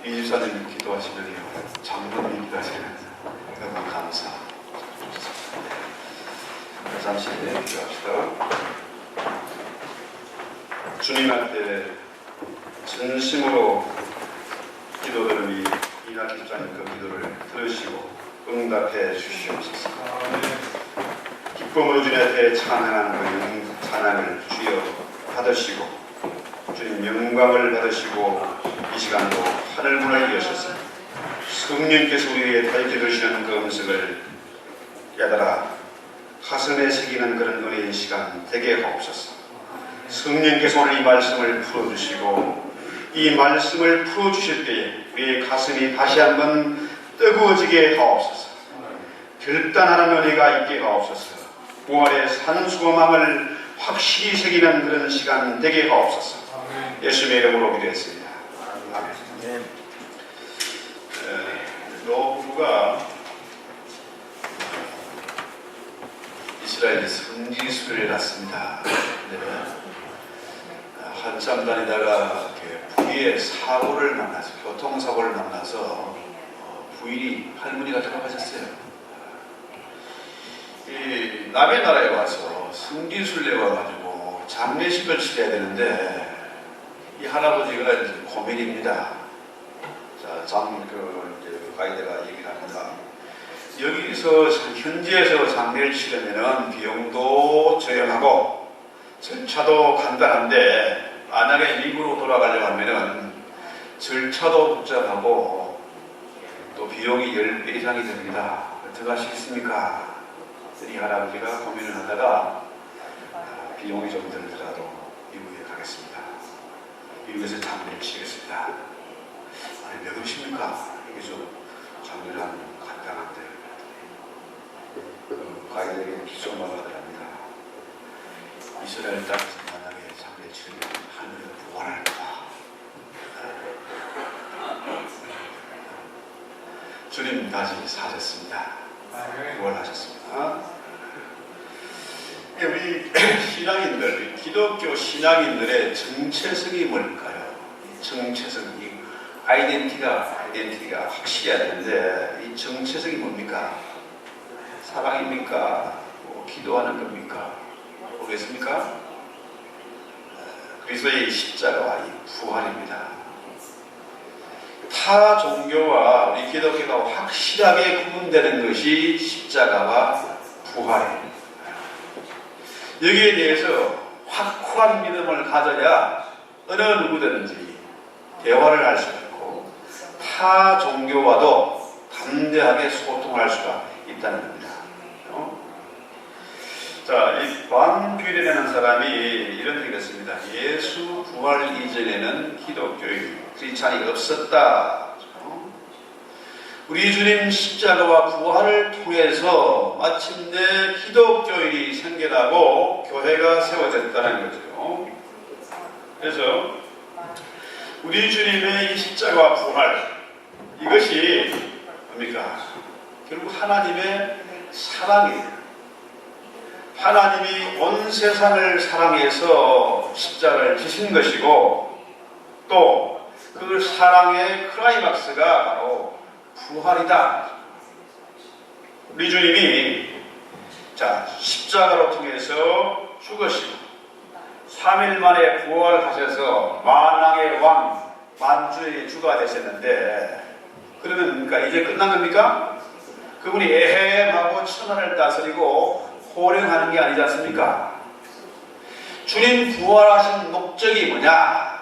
이집사님 기도하시면 장로님이 기도하시면 너무 감사. 잠시 기도합시다. 주님한테 진심으로 기도드리니 이낙 집사님 그 기도를 들으시고 응답해 주시옵소서. 기쁨으로 주님 앞에 찬양하는 그 찬양을 주여 받으시고 주님 영광을 받으시고 이 시간도 하늘문을 여셔서 성령께서 우리에게 밝게 주시는 그 음성을 깨달아 가슴에 새기는 그런 은혜의 시간 되게 하옵소서. 성령께서 오늘 이 말씀을 풀어주시고 이 말씀을 풀어주실 때에 우리의 가슴이 다시 한번 뜨거워지게 하옵소서. 결단하는 은혜가 있게 하옵소서. 부활의 산수고망을 확실히 새기는 그런 시간 되게 하옵소서. 예수님의 이름으로 기도했습니다. 아멘. 노부가 이스라엘에 성지순례를 갔습니다. 한참 다니다가 부위에 사고를 만나서 교통사고를 만나서 부인이 할머니가 돌아가셨어요. 이 남의 나라에 와서 성지순례 와가지고 장례식을 치러야 되는데 이 할아버지가 이제 고민입니다. 자, 가이드가 얘기를 합니다. 여기서 현지에서 장례를 치르면은 비용도 저렴하고 절차도 간단한데 만약에 미국으로 돌아가려고 하면은 절차도 복잡하고 또 비용이 10배 이상이 됩니다. 어떡하시겠습니까? 이 할아버지가 고민을 하다가 비용이 좀 들더라도 미국에 가겠습니다. 미국에서 장례를 치르겠습니다. 아니, 몇 원입니까? 이게 좀 장례를 하면 간단한데 가이드에게 기존만 하더랍니다. 이스라엘 땅에서 만약에 장례 치르면 하늘에 부활할 거다. 주님 다시 사셨습니다. 부활하셨습니다. 우리 신앙인들, 기독교 신앙인들의 정체성이 뭘까요? 정체성이 아이덴티티가 확실해야 되는데 이 정체성이 뭡니까? 사랑입니까? 기도하는 겁니까? 보겠습니까? 그리스도의 십자가와 이 부활입니다. 타 종교와 우리 기독교가 확실하게 구분되는 것이 십자가와 부활입니다. 여기에 대해서 확고한 믿음을 가져야 어느 누구든지 대화를 할 수가 있고 타 종교와도 담대하게 소통할 수가 있다는 겁니다. 자, 이 반귀례라는 사람이 이런 얘기를 했습니다. 예수 부활 이전에는 기독교인, 크리스찬이 없었다. 우리 주님 십자가와 부활을 통해서 마침내 기독교인이 생겨나고 교회가 세워졌다는 거죠. 그래서 우리 주님의 이 십자가와 부활, 이것이 뭡니까? 결국 하나님의 사랑이에요. 하나님이 온 세상을 사랑해서 십자가를 지신 것이고 또 그 사랑의 클라이막스가 바로 부활이다. 우리 주님이 십자가로 통해서 죽으시고 3일 만에 부활하셔서 만왕의 왕, 만주의 주가 되셨는데 그러면 그러니까 이제 끝난 겁니까? 그분이 에헴하고 천하를 다스리고 호령하는 게 아니지 않습니까? 주님 부활하신 목적이 뭐냐?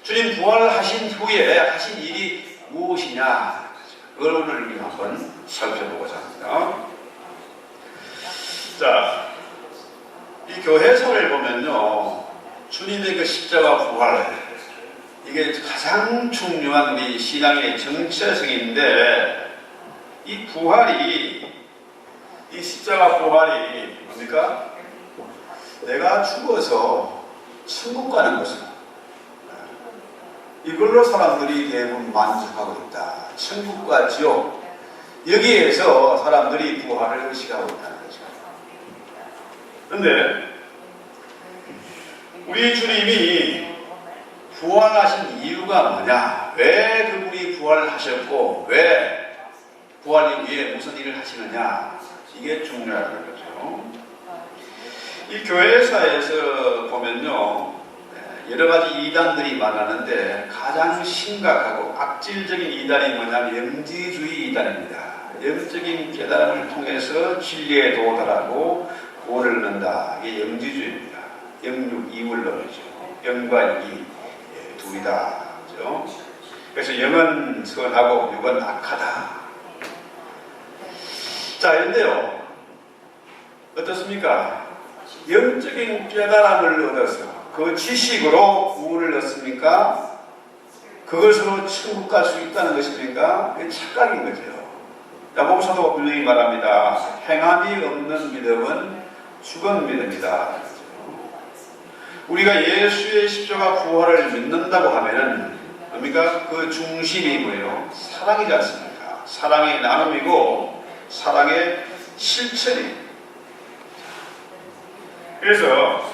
주님 부활하신 후에 하신 일이 무엇이냐? 그걸 오늘 우리가 한번 살펴보고자 합니다. 자, 이 교회사를 보면요, 주님의 그 십자가 부활, 이게 가장 중요한 우리 신앙의 정체성인데, 이 부활이, 이 십자가 부활이 뭡니까? 내가 죽어서 천국 가는 것은 이걸로 사람들이 대부분 만족하고 있다. 천국과 지옥, 여기에서 사람들이 부활을 의식하고 있다는 거죠. 그런데 우리 주님이 부활하신 이유가 뭐냐? 왜 그분이 부활하셨고 왜 부활 이후에 무슨 일을 하시느냐? 이게 중요하다는 거죠. 이 교회사에서 보면요, 여러 가지 이단들이 많았는데 가장 심각하고 악질적인 이단이 뭐냐면 영지주의 이단입니다. 영적인 깨달음을 통해서 진리에 도달하고 구원을 얻는다. 이게 영지주의입니다. 영육 이물론이죠. 영과 이 둘이다. 그렇죠? 그래서 영은 선하고 육은 악하다. 자, 그런데요, 어떻습니까? 영적인 깨달음을 얻어서 그 지식으로 구원을 얻습니까? 그것으로 천국 갈 수 있다는 것입니까? 그게 착각인 거죠. 야고보서도 분명히 말합니다. 행함이 없는 믿음은 죽은 믿음이다. 우리가 예수의 십자가 부활을 믿는다고 하면은 뭡니까? 그 중심이 뭐예요? 사랑이지 않습니까? 사랑의 나눔이고 사랑의 실천이. 그래서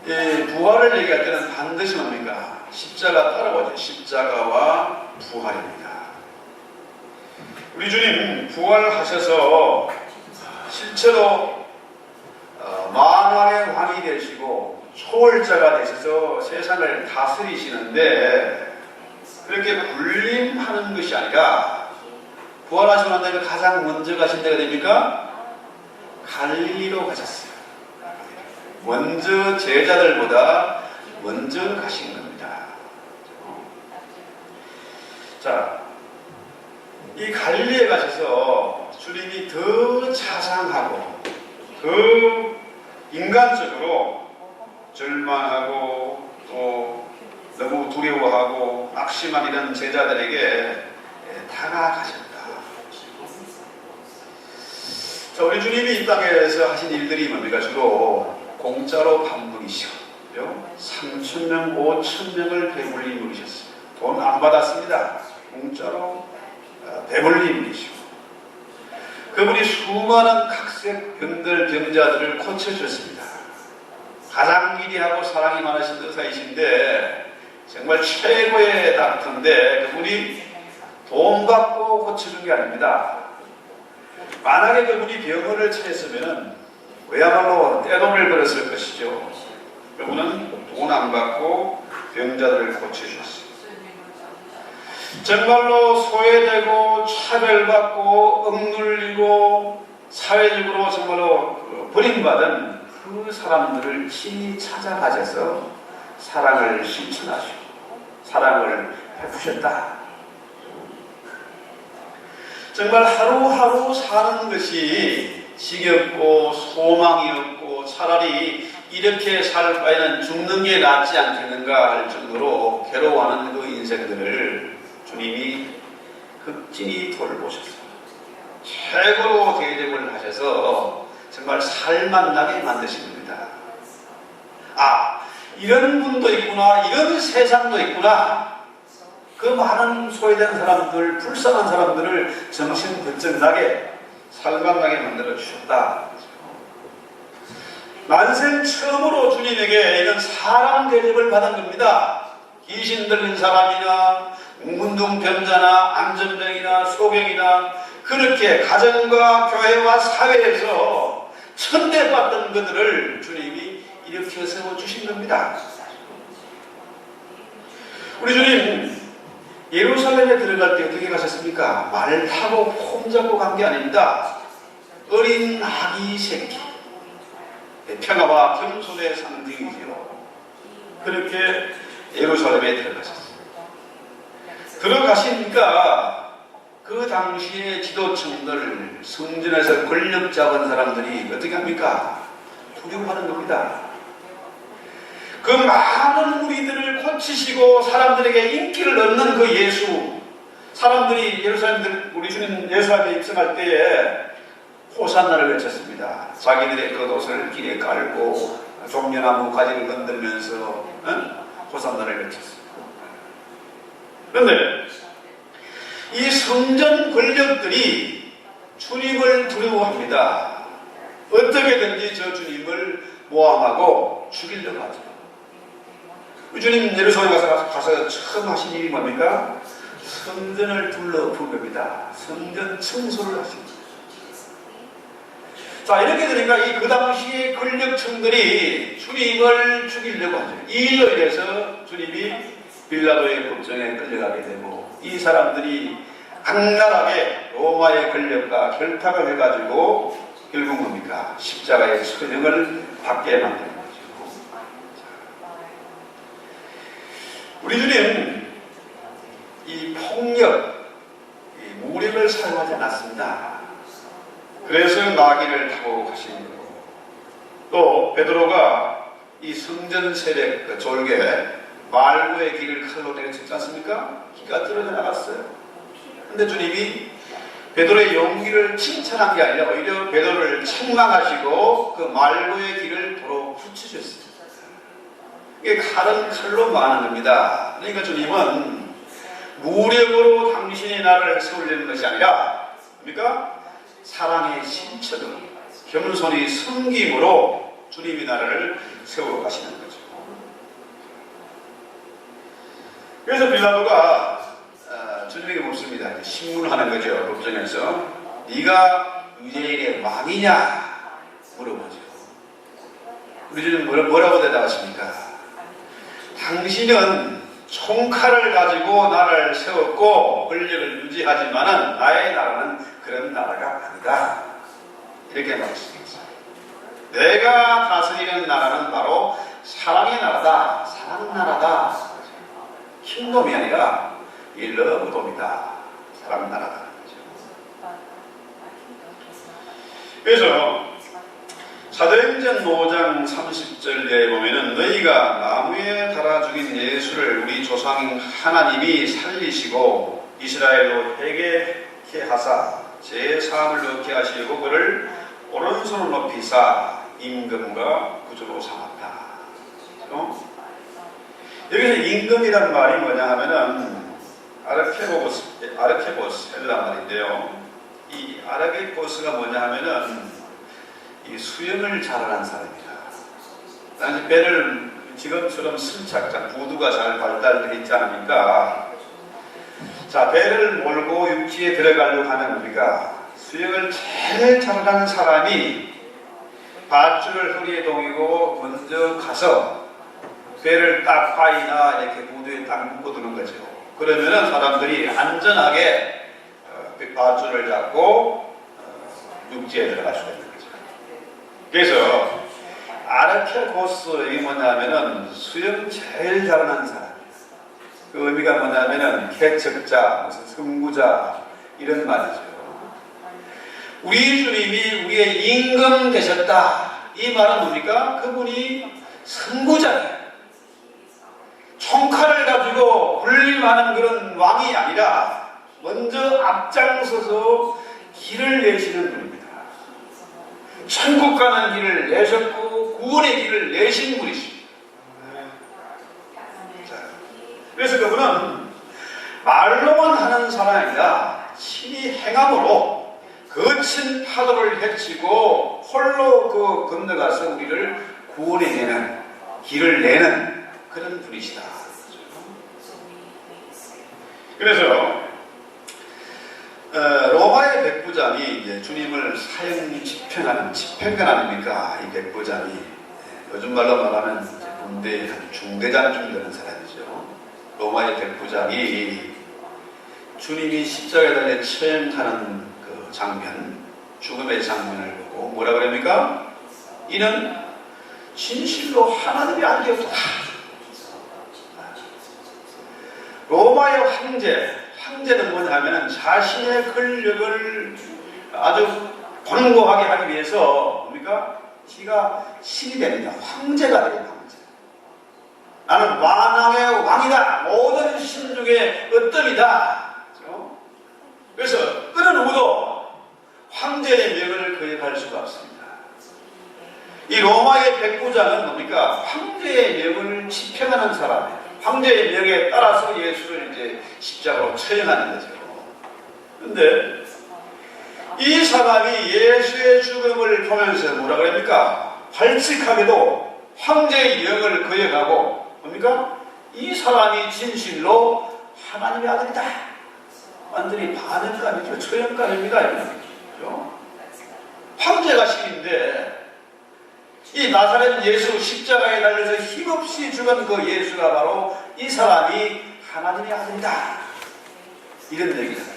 부활을 얘기할 때는 반드시 뭡니까? 십자가 따라오죠. 십자가와 부활입니다. 우리 주님 부활하셔서 실제로 만왕의 왕이 되시고 초월자가 되셔서 세상을 다스리시는데 그렇게 군림하는 것이 아니라 부활하시고 난 다음에 가장 먼저 가신 데가 됩니까? 갈릴리로 가셨어요. 먼저 제자들보다 먼저 가신 겁니다. 자, 이 갈릴리에 가셔서 주님이 더 자상하고 더 인간적으로 절망하고 또 너무 두려워하고 낙심한 이런 제자들에게 다가가셨다. 자, 우리 주님이 이 땅에서 하신 일들이 뭡니까? 주로 공짜로 밥 먹이시고요. 3,000명, 5,000명을 배불리 먹이셨어요. 돈 안 받았습니다. 공짜로 배불리 먹이시고 그분이 수많은 각색 병들 병자들을 고쳐주셨습니다. 가장 위대하고 사랑이 많으신 의사이신데 정말 최고의 닥터인데 그분이 돈 받고 고쳐준 게 아닙니다. 만약에 그분이 병원을 차렸으면 그야말로 떼돈을 벌었을 것이죠. 그분은 돈 안 받고 병자들을 고쳐주셨어요. 정말로 소외되고 차별받고 억눌리고 사회적으로 정말로 버림받은 그 사람들을 친히 찾아가셔서 사랑을 실천하시고 사랑을 베푸셨다. 정말 하루하루 사는 것이 지겹고 소망이 없고 차라리 이렇게 살 바에는 죽는 게 낫지 않겠는가 할 정도로 괴로워하는 그 인생들을 주님이 극진히 돌보셨어요. 최고로 대접을 하셔서 정말 살맛나게 만드신 겁니다. 아, 이런 분도 있구나, 이런 세상도 있구나. 그 많은 소외된 사람들, 불쌍한 사람들을 정신 번쩍 나게 살맛나게 만들어 주셨다. 난생 처음으로 주님에게 이런 사랑 대접을 받은 겁니다. 귀신 들린 사람이나 문둥병자나 안전병이나 소경이나 그렇게 가정과 교회와 사회에서 천대받던 그들을 주님이 일으켜 세워주신 겁니다. 우리 주님 예루살렘에 들어갈 때 어떻게 가셨습니까? 말 타고 폼 잡고 간 게 아닙니다. 어린 아기 새끼, 평화와 겸손의 상징이지요. 그렇게 예루살렘에 들어가셨어요. 들어가시니까 그 당시에 지도층들, 성전에서 권력 잡은 사람들이 어떻게 합니까? 두려워하는 겁니다. 그 많은 무리들을 고치시고 사람들에게 인기를 얻는 그 예수, 사람들이 예루살렘, 우리 주님 예루살렘에 입성할 때에 호산나를 외쳤습니다. 자기들의 겉옷을 길에 깔고 종려나무 가지를 건들면서 호산나를 외쳤습니다. 그런데 이 성전 권력들이 주님을 두려워합니다. 어떻게든지 저 주님을 모함하고 죽이려고 하죠. 주님 예루살렘 가서 처음 하신 일이 뭡니까? 성전을 둘러본 겁니다. 성전 청소를 하십니다. 자, 이렇게 되니까 그 당시의 권력층들이 주님을 죽이려고 하죠. 이 일로 인해서 주님이 빌라도의 법정에 끌려가게 되고, 이 사람들이 악랄하게 로마의 권력과 결탁을 해가지고 결국 뭡니까? 십자가의 처형을 받게 만드는 거죠. 우리 주님 이 폭력, 이 무력을 사용하지 않았습니다. 그래서 나귀를 타고 가시는 거고, 또 베드로가 이 성전 세력 그 졸개 말고의 길을 칼로 내리쳤지 않습니까? 기가 떨어져 나갔어요. 근데 주님이 베드로의 용기를 칭찬한 게 아니라 오히려 베드로를 책망하시고 그 말고의 길을 도로 붙이셨습니다. 이게 칼은 칼로 망하는 겁니다. 그러니까 주님은 무력으로 당신의 나라를 세우려는 것이 아니라 뭡니까? 사랑의 신처럼 겸손히 섬김으로 주님의 나라를 세워 가시는 거죠. 그래서 빌라도가 주님에게 묻습니다. 신문하는 거죠. 법정에서. 네가 유대인의 왕이냐? 물어보죠. 우리 주님 뭐라고 대답하십니까? 당신은 총칼을 가지고 나라를 세웠고 권력을 유지하지만은 나의 나라는 그런 나라가 아니다. 이렇게 말씀했습니다. 내가 다스리는 나라는 바로 사랑의 나라다. 사랑 나라다. 킹덤이 아니라 이 러브돔이다. 사랑 나라다. 그래서 사도행전 5장 30절에 보면은 너희가 나무에 달아 죽인 예수를 우리 조상 하나님이 살리시고 이스라엘로 회개케 하사 제 사함을 얻게 하시고 그를 오른손을 높이사 임금과 구주로 삼았다. 여기서 임금이라는 말이 뭐냐 하면은 아르케보스란 말인데요. 이 아르케보스가 뭐냐 하면은 이 수영을 잘하는 사람이다. 당시 배를 지금처럼 승착장, 부두가 잘 발달되어 있지 않습니까? 자, 배를 몰고 육지에 들어가려고 하는 우리가 수영을 제일 잘하는 사람이 밧줄을 허리에 동이고 먼저 가서 배를 딱 바위나 이렇게 부두에 딱 묶어두는 거죠. 그러면은 사람들이 안전하게 밧줄을 잡고 육지에 들어갈 수가 있는 거죠. 그래서 아르케보스 이게 뭐냐면은 수영 제일 잘하는 사람. 그 의미가 뭐냐면은 개척자, 무슨 선구자 이런 말이죠. 우리 주님이 우리의 임금 되셨다. 이 말은 뭡니까? 그분이 선구자예요. 총칼을 가지고 군림하는 그런 왕이 아니라 먼저 앞장서서 길을 내시는 분입니다. 천국 가는 길을 내셨고 구원의 길을 내신 분이십니다. 자, 그래서 그분은 말로만 하는 사람이 아니라 친히 행함으로 거친 파도를 헤치고 홀로 그 건너가서 우리를 구원해내는 길을 내는 그런 분이시다. 그래서 로마의 백부장이 이제 주님을 사형 집행하는 집행관 아닙니까? 이 백부장이 요즘 말로 말하면 군대의 한 중대장 중 되는 사람이죠. 로마의 백부장이 주님이 십자가에 달려 처형하는 그 장면, 죽음의 장면을 보고 뭐라 그럽니까? 이는 진실로 하나님이 아니었다. 로마의 황제는 뭐냐 하면은 자신의 권력을 아주 권고하게 하기 위해서 뭡니까? 지가 신이 됩니다. 황제가 됩니다. 황제. 나는 만왕의 왕이다. 모든 신 중에 으뜸이다. 그렇죠? 그래서 어느 누구도 황제의 명을 거역할 수가 없습니다. 이 로마의 백부장은 뭡니까? 황제의 명을 집행하는 사람이에요. 황제의 명에 따라서 예수를 이제 십자가로 처형하는 거죠. 그런데 이 사람이 예수의 죽음을 보면서 뭐라 그럽니까? 발칙하게도 황제의 명을 거역하고 뭡니까? 이 사람이 진실로 하나님의 아들이다. 완전히 반역감이죠. 초연감입니다. 그렇죠? 황제가 신인데 이 나사렛 예수 십자가에 달려서 힘없이 죽은 그 예수가 바로 이 사람이 하나님의 아들이다. 이런 얘기를 하죠.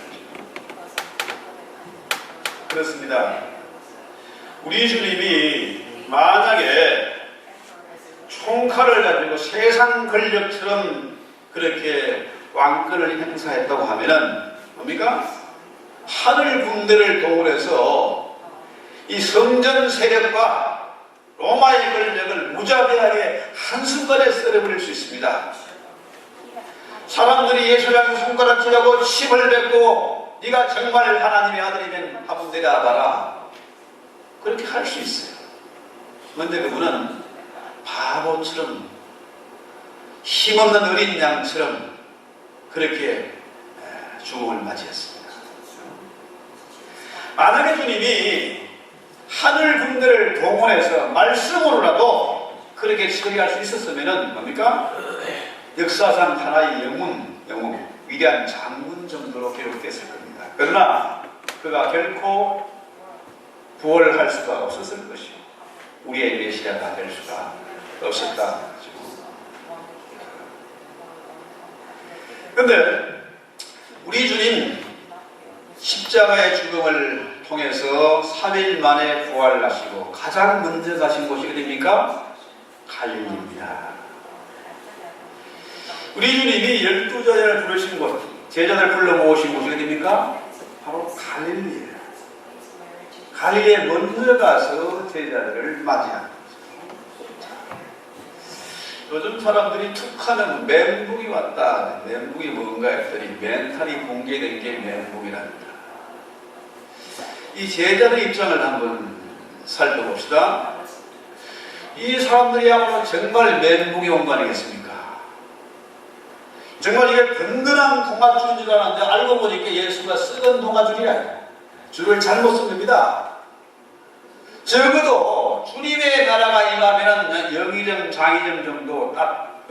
그렇습니다. 우리 주님이 만약에 총칼을 가지고 세상 권력처럼 그렇게 왕권을 행사했다고 하면은 뭡니까? 하늘 군대를 동원해서 이 성전 세력과 로마의 권력을 무자비하게 한순간에 썰어버릴 수 있습니다. 사람들이 예수를 향해 손가락질하고 침을 뱉고 네가 정말 하나님의 아들이면 한번 내려와봐라. 그렇게 할 수 있어요. 그런데 그분은 바보처럼 힘없는 어린 양처럼 그렇게 죽음을 맞이했습니다. 만약에 주님이 하늘 군대를 동원해서 말씀으로라도 그렇게 처리할 수 있었으면 뭡니까? 역사상 하나의 영웅, 위대한 장군 정도로 기록됐을 겁니다. 그러나 그가 결코 부활할 수가 없었을 것이요. 우리의 메시아가 될 수가 없었다. 그런데 우리 주님 십자가의 죽음을 통해서 3일 만에 부활하시고 가장 먼저 가신 곳이 어디입니까? 갈릴리입니다. 우리 주님이 12제자를 부르신 곳, 제자들 불러 모으신 곳이 어디입니까? 바로 갈릴리예요. 갈릴리에 먼저 가서 제자들을 맞이한 거죠. 요즘 사람들이 툭하는 멘붕이 왔다. 멘붕이 뭔가 했더니 멘탈이 붕괴된 게 멘붕이랍니다. 이 제자들 입장을 한번 살펴봅시다. 이 사람들이야말로 정말 멘붕이 온 거 아니겠습니까? 정말 이게 든든한 동아줄인 줄 알았는데 알고 보니까 예수가 썩은 동아줄이라. 줄을 잘못 쓴 겁니다. 적어도 주님의 나라가 임하면 영의정, 장의정 정도 딱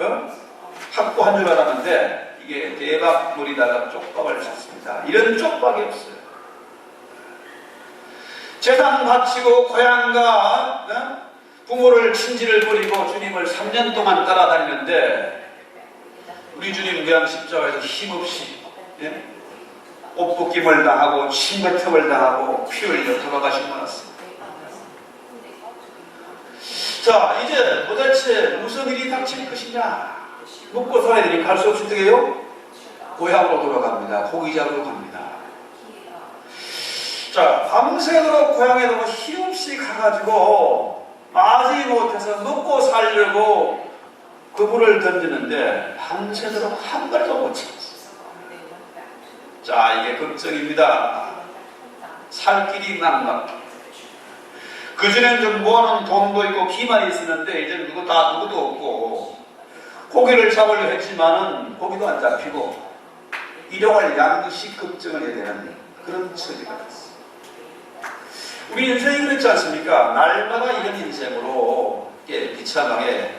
확보한 줄 알았는데 이게 대박물이다가 쪽박을 쳤습니다. 이런 쪽박이 없어요. 재산 바치고 고향과 부모를 친지를 버리고 주님을 3년 동안 따라다니는데 우리 주님 무양 십자가에서 힘없이 옷 벗김을 당하고 침뱉음을 당하고 피 흘려 돌아가시고 말았습니다. 자, 이제 도대체 무슨 일이 닥칠 것이냐? 먹고 살아야 되니까 갈 수 없이 어떻게 해요? 고향으로 돌아갑니다. 고기 잡으러 갑니다. 자, 밤새도록 고향에 너무 힘없이 가가지고 마지 못해서 먹고 살려고 그물을 던지는데 밤새도록 한 발도 못 찾았어요. 자, 이게 걱정입니다. 살 길이 막막. 그전엔 좀 모아놓은 돈도 있고 기만이 있었는데 이제 누구도 없고 고기를 잡으려 했지만은 고기도 안 잡히고 일용할 양식 걱정을 해야 되는 그런 처지가 됐어요. 우리 인생이 그렇지 않습니까? 날마다 이런 인생으로 비참하게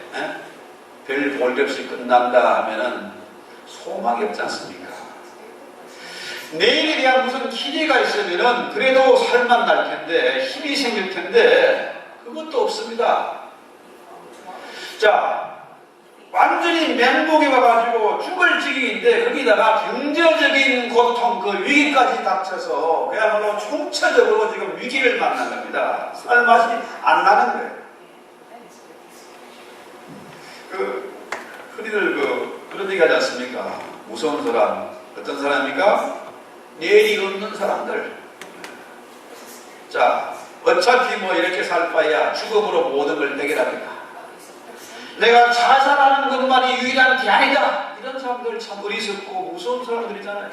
별 볼일 없이 끝난다 하면은 소망이 없지 않습니까? 내일에 대한 무슨 기대가 있으면은 그래도 살만 날 텐데 힘이 생길 텐데 그것도 없습니다. 자, 완전히 멘붕이 와가지고 죽을 지경인데 거기다가 경제적인 고통, 그 위기까지 닥쳐서 그야말로 총체적으로 지금 위기를 만난 겁니다. 살 맛이 안 나는 거예요. 흔히들 그런 얘기 하지 않습니까? 무서운 사람, 어떤 사람입니까? 내일이 없는 사람들. 자, 어차피 뭐 이렇게 살 바에야 죽음으로 모든 걸 해결합니다. 내가 자살하는 것만이 유일한 게 아니다. 이런 사람들 참 어리석고 무서운 사람들이잖아요.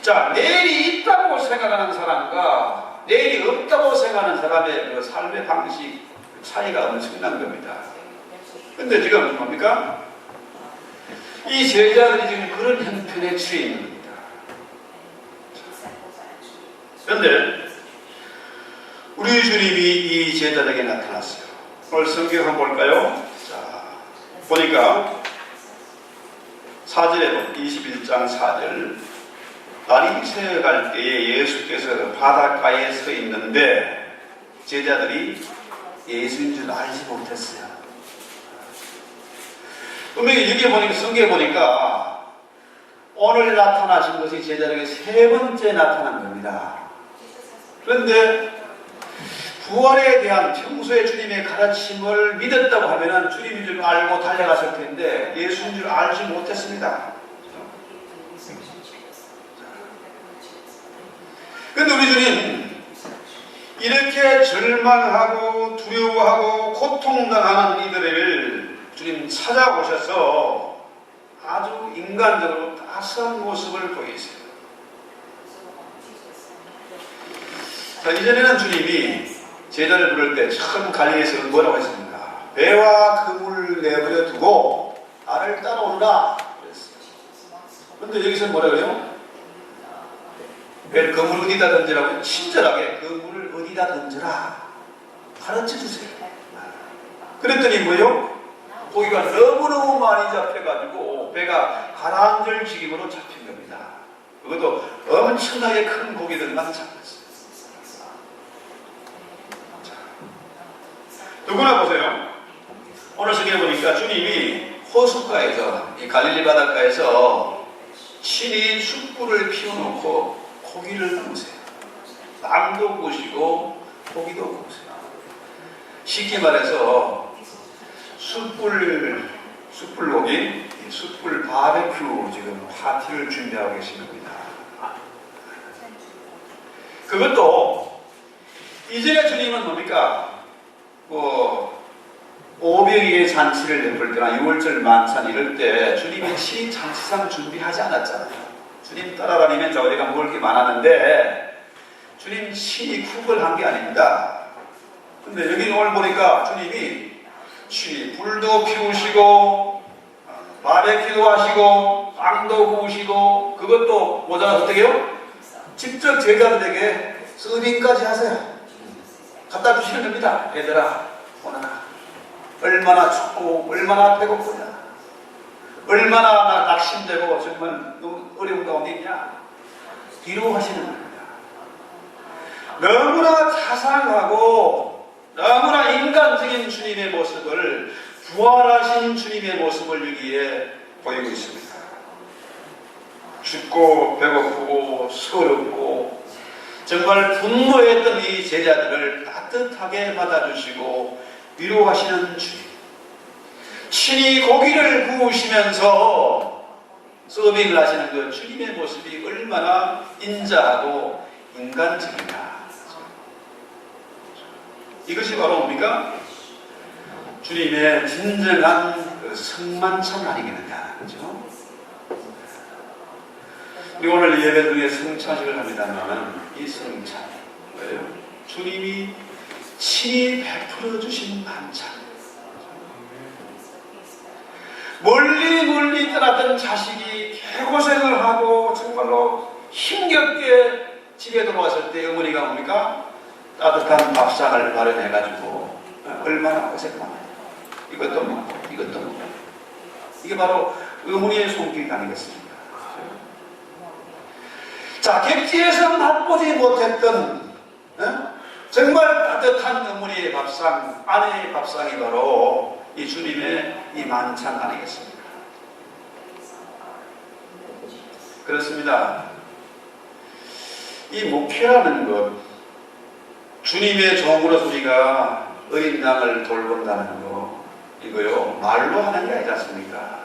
자, 내일이 있다고 생각하는 사람과 내일이 없다고 생각하는 사람의 그 삶의 방식 차이가 엄청난 겁니다. 근데 지금 뭡니까? 이 제자들이 지금 그런 형편에 처해 있는 겁니다. 그런데 우리 주님이 이 제자들에게 나타났어요. 오늘 성경 한번 볼까요? 보니까 4절에 보면 21장 4절 날이 새어갈 때에 예수께서 바닷가에 서 있는데 제자들이 예수인 줄 알지 못했어요. 분명히 여기 보니까 성경에 보니까 오늘 나타나신 것이 제자들에게 세 번째 나타난 겁니다. 그런데 부활에 대한 평소에 주님의 가르침을 믿었다고 하면 주님인 줄 알고 달려갔을 텐데 예수인 줄 알지 못했습니다. 그런데 우리 주님 이렇게 절망하고 두려워하고 고통당하는 이들을 주님 찾아오셔서 아주 인간적으로 따스한 모습을 보이세요. 자, 이전에는 주님이 제자를 부를 때 처음 갈릴리에서 뭐라고 했습니까? 배와 그물을 내버려 두고 나를 따라오라 그랬어요. 그런데 여기서 뭐라 그래요? 그물을 어디다 던지라고? 친절하게 그물을 어디다 던져라 가르쳐 주세요. 그랬더니 뭐요? 고기가 너무너무 많이 잡혀가지고 배가 가라앉을 지경으로 잡힌 겁니다. 그것도 엄청나게 큰 고기들만 잡혔어요. 누구나 보세요. 오늘 성경에 보니까 주님이 호숫가에서 이 갈릴리 바닷가에서 친히 숯불을 피워놓고 고기를 구우세요. 빵도 구우시고 고기도 구우세요. 쉽게 말해서 숯불고기, 숯불 바베큐 지금 파티를 준비하고 계신 겁니다. 그것도 이전에 주님은 뭡니까? 500일의 잔치를 베풀 때나 6월절 만찬 이럴 때 주님이 친히 잔치상 준비하지 않았잖아요. 주님 따라다니면 저 어디가 먹을 게 많았는데 주님 친히 쿡을 한 게 아닙니다. 근데 여기 오늘 보니까 주님이 친히 불도 피우시고 바베큐도 하시고 빵도 구우시고 그것도 모자라서 어떻게 해요? 직접 제자들에게 서빙까지 하세요. 갖다 주시는 겁니다. 얘들아 오너라. 얼마나 춥고 얼마나 배고프냐. 얼마나 낙심되고 정말 너무 어려운 가운데 있냐. 위로하시는 겁니다. 너무나 자상하고 너무나 인간적인 주님의 모습을 부활하신 주님의 모습을 여기에 보이고 있습니다. 춥고 배고프고 서럽고 정말 분노했던 이 제자들을 따뜻하게 받아주시고 위로하시는 주님. 친히 고기를 구우시면서 서빙을 하시는 그 주님의 모습이 얼마나 인자하고 인간적이냐. 이것이 바로 뭡니까? 주님의 진정한 그 성만찬 아니겠느냐. 그렇죠? 우리 오늘 예배 중에 성찬식을 합니다만 이 성찬 뭐예요? 주님이 친히 베풀어 주신 만찬. 멀리 떠났던 자식이 개고생을 하고 정말로 힘겹게 집에 들어왔을 때 어머니가 뭡니까? 따뜻한 밥상을 마련해가지고 얼마나 고생하나요? 이것도 먹고 이것도 먹고. 이게 바로 어머니의 손길 아니겠습니까? 자, 객지에서 맛보지 못했던 정말 따뜻한 어머니의 밥상, 아내의 밥상이 바로 이 주님의 이 만찬 아니겠습니까? 그렇습니다. 이 목회라는 것, 주님의 종으로서 우리가 어린 양을 돌본다는 거, 이거요 말로 하는 게 아니지 않습니까?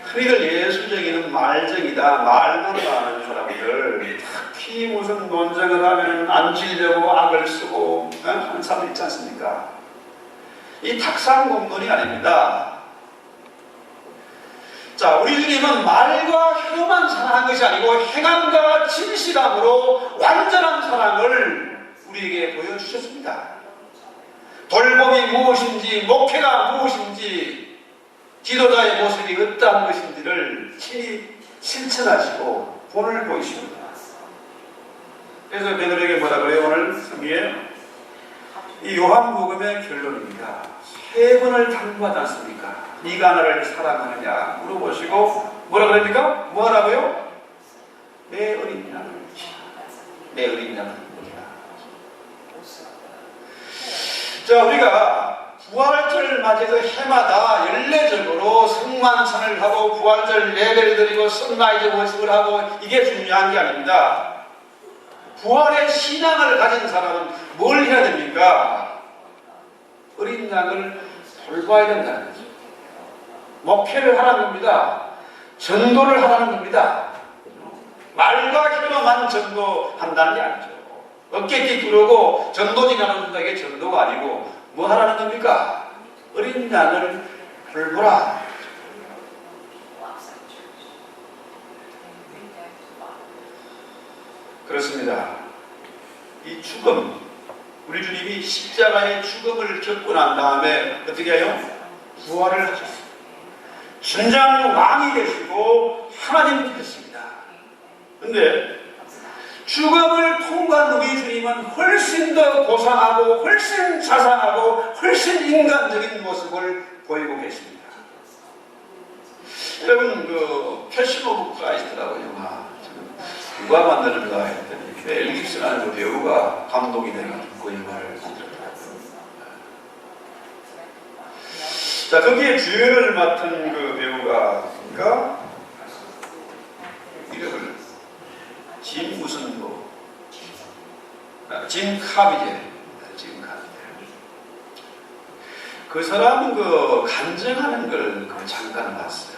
흔히들 예수적인 말쟁이다, 말만 하는 사람들, 특히 무슨 논쟁을 하면 안질려고 악을 쓰고 하는 사람 있지 않습니까? 이 탁상공론이 아닙니다. 자, 우리 주님은 말과 혀로만 사랑한 것이 아니고 행함과 진실함으로 완전한 사랑을 우리에게 보여주셨습니다. 돌봄이 무엇인지, 목회가 무엇인지, 지도자의 모습이 어떠한 것인지를 친히 실천하시고 본을 보이십니다. 그래서 베드로에게 뭐라 그래요? 오늘 성경에 이 요한복음의 결론입니다. 3번을 당부하지 않습니까? 네가 나를 사랑하느냐 물어보시고 뭐라 그럽니까? 뭐 하라고요? 내 어린 양을 내 어린 양을 먹이라. 자, 우리가 부활절 맞이해서 해마다 연례적으로 성만찬을 하고 부활절 예배를 드리고 선라이즈 워십을 하고 이게 중요한 게 아닙니다. 부활의 신앙을 가진 사람은 뭘 해야 됩니까? 어린 양을 돌봐야 된다는 거죠. 목회를 하라는 겁니다. 전도를 하라는 겁니다. 말과 힘으로만 전도한다는 게 아니죠. 어깨띠 두르고 전도지 나눠준다, 이게 전도가 아니고 뭐 하라는 겁니까? 어린 양을 돌보라. 그렇습니다. 이 죽음, 우리 주님이 십자가의 죽음을 겪고 난 다음에 어떻게 해요? 부활을 하셨습니다. 전장 왕이 되시고 하나님 되셨습니다. 근데 죽음을 통과한 우리 주님은 훨씬 더 고상하고 훨씬 자상하고 훨씬 인간적인 모습을 보이고 계십니다. 여러분, 그 패션 오브 크라이스트라고 영화 누가 만드는가 했더니 멜 깁슨이라는 그 배우가 감독이 돼가지고 그 영화를 만들었더라고요. 자, 거기에 주연을 맡은 그 배우가 이름을 짐 무슨 뭐 짐 카비제. 그 사람은 그 간증하는 걸 잠깐 봤어요.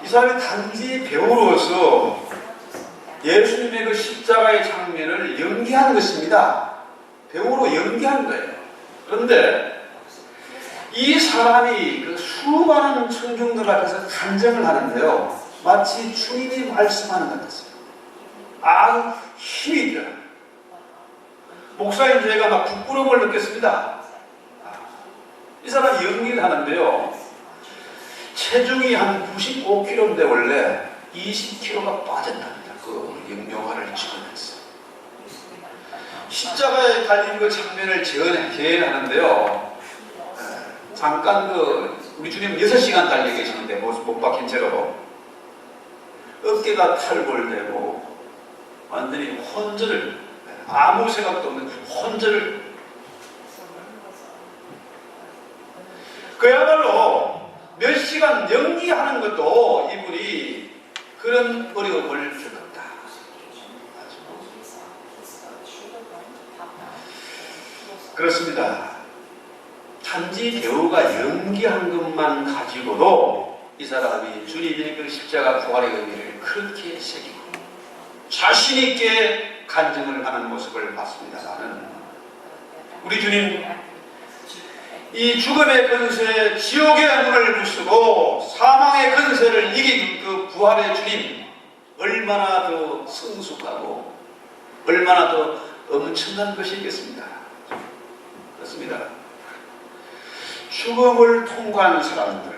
이 사람이 단지 배우로서 예수님의 그 십자가의 장면을 연기한 것입니다. 배우로 연기한 거예요. 그런데 이 사람이 그 수많은 청중들 앞에서 간증을 하는데요. 마치 주님이 말씀하는 것 같았어요. 아주 힘이 있더라고요. 목사인 제가 막 부끄러움을 느꼈습니다. 이 사람이 연기를 하는데요. 체중이 한 95kg인데 원래 20kg가 빠졌답니다. 그 영화를 찍으면서. 십자가에 달린 그 장면을 재현하는데요. 잠깐 우리 주님 6시간 달려 계시는데 못 박힌 채로 어깨가 탈골되고 완전히 혼절을, 아무 생각도 없는 혼절을, 그야말로 몇 시간 연기하는 것도 이분이 그런 어려움을 겪었다. 그렇습니다. 단지 배우가 연기한 것만 가지고도 이 사람이 주님의 그 십자가 부활의 의미를 그렇게 새기고 자신 있게 간증을 하는 모습을 봤습니다만은, 우리 주님 이 죽음의 권세, 지옥의 문을 부수고 사망의 권세를 이긴 그 부활의 주님, 얼마나 더 성숙하고 얼마나 더 엄청난 것이겠습니까? 그렇습니다. 죽음을 통과한 사람들,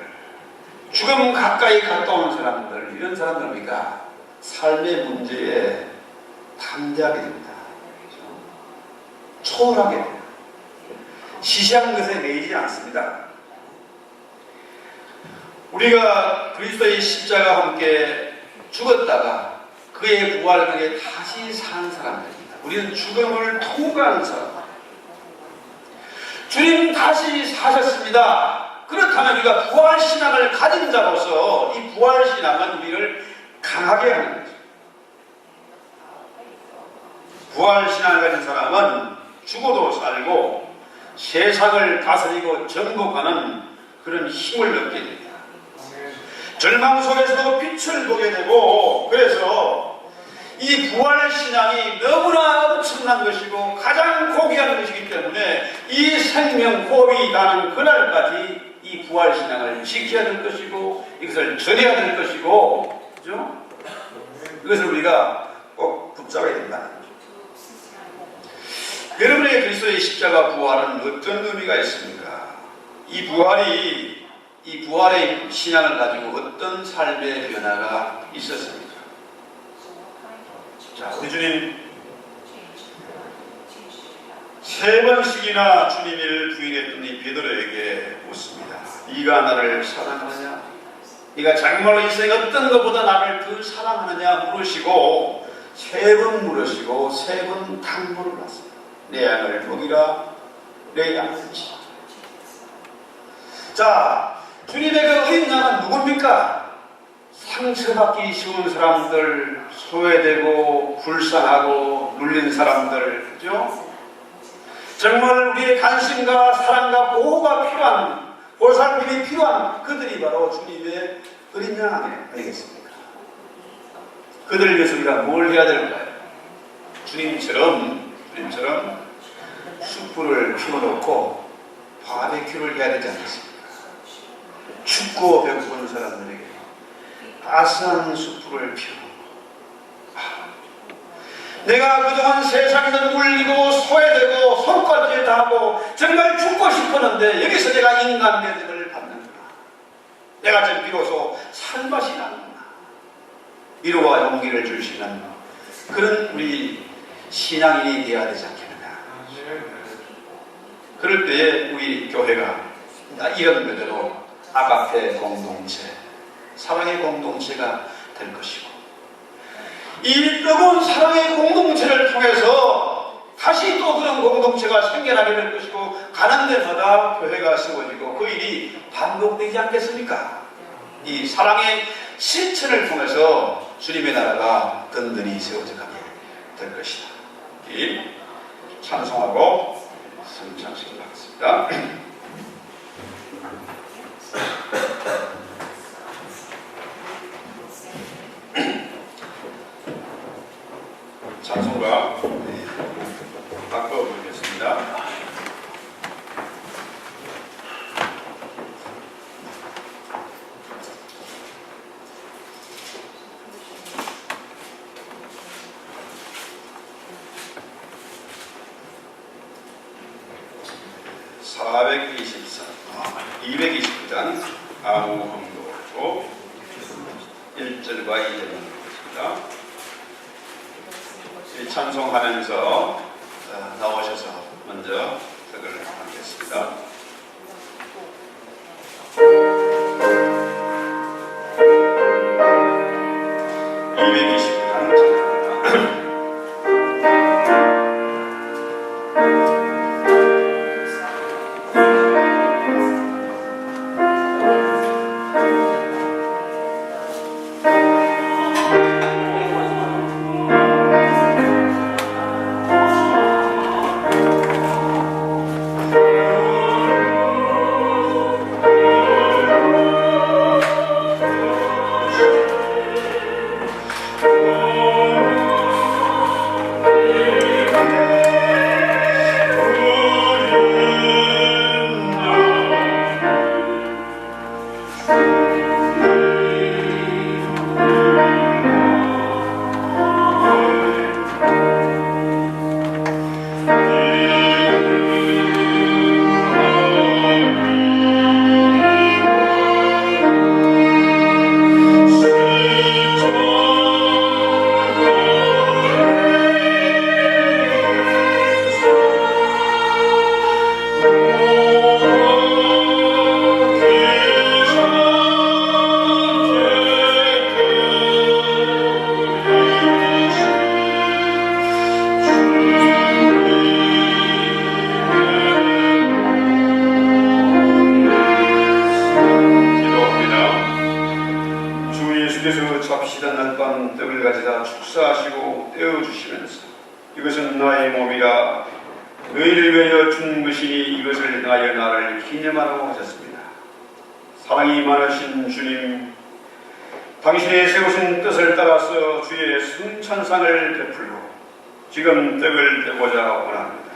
죽음 가까이 갔다 온 사람들, 이런 사람들입니까? 삶의 문제에 담대하게 됩니다. 초월하게 됩니다. 시시한 것에 매이지 않습니다. 우리가 그리스도의 십자가와 함께 죽었다가 그의 부활을 통해 다시 산 사람들입니다. 우리는 죽음을 통과한 사람. 주님 다시 사셨습니다. 그렇다면 우리가 부활신앙을 가진 자로서 이 부활신앙은 우리를 강하게 하는 거죠. 부활신앙을 가진 사람은 죽어도 살고 세상을 다스리고 정복하는 그런 힘을 얻게 됩니다. 절망 속에서도 빛을 보게 되고, 그래서 이 부활신앙이 너무나 엄청난 것이고 가장 고귀한 것이기 때문에 이 생명 호흡이 나는 그날까지 이 부활신앙을 지켜야 될 것이고 이것을 전해야 될 것이고, 그죠? 이것을 우리가 꼭 붙잡아야 된다. 여러분의 그리스도의 십자가 부활은 어떤 의미가 있습니까? 이 부활의 신앙을 가지고 어떤 삶의 변화가 있었습니까? 자, 우리 주님 3번씩이나 주님을 부인했던 이 베드로에게 묻습니다. 네가 나를 사랑하느냐? 네가 정말로 이 세상 어떤 것보다 나를 더 사랑하느냐 물으시고 3번 물으시고 3번 당부를 받습니다. 내 양을 먹이라, 내 양을 치라. 자, 주님의 그 어린 양은 누굽니까? 상처받기 쉬운 사람들, 소외되고 불쌍하고 눌린 사람들, 그죠? 정말 우리의 관심과 사랑과 보호가 필요한, 보살핌이 필요한 그들이 바로 주님의 어린 양 아니겠습니까? 그들을 위해서 우리가 뭘 해야 될까요? 주님처럼 숯불을 피워놓고 바베큐를 해야 되지 않겠습니까? 춥고 배고픈 사람들에게 따스한 숯불을 피워놓고, 내가 그동안 세상에서 눌리고 소외되고 손가락질 당하고 정말 죽고 싶었는데 여기서 내가 인간 대접을 받는구나. 내가 지금 비로소 살맛이 나는구나. 위로와 용기를 주시는 그런 우리 신앙인이 되어야 되지 않겠느냐. 그럴 때에 우리 교회가 이런 그대로 아가페 공동체, 사랑의 공동체가 될 것이고, 이 뜨거운 사랑의 공동체를 통해서 다시 또 그런 공동체가 생겨나게 될 것이고, 가는 데마다 교회가 세워지고 그 일이 반복되지 않겠습니까? 이 사랑의 실천을 통해서 주님의 나라가 든든히 세워져 가게 될 것이다. 이 찬송하고 성찬식을 하겠습니다. 찬송가 바꿔보겠습니다. (424) 229장 아무함도 1절과 2절을 보겠습니다. 이 찬송하면서 나오셔서 먼저 책을 하겠습니다. 잡시던 날밤 떡을 가져다 축사하시고 떼어주시면서 이것은 나의 몸이라 너희를 위하여 준 것이니 이것을 나여 나를 기념하라고 하셨습니다. 사랑이 많으신 주님, 당신의 세우신 뜻을 따라서 주의 승천상을 베풀고 지금 떡을 떼고자 원합니다.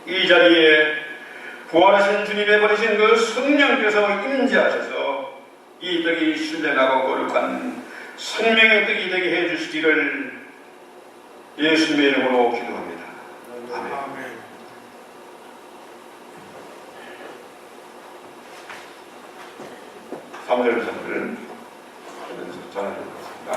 이 자리에 부활하신 주님의 버리신 그 성령께서 임재하셔서 이 떡이 신령하고 거룩한 생명의 떡이 되게 해주시기를 예수님의 이름으로 기도합니다. 아멘. 삼절 전을 하면서 전하겠습니다.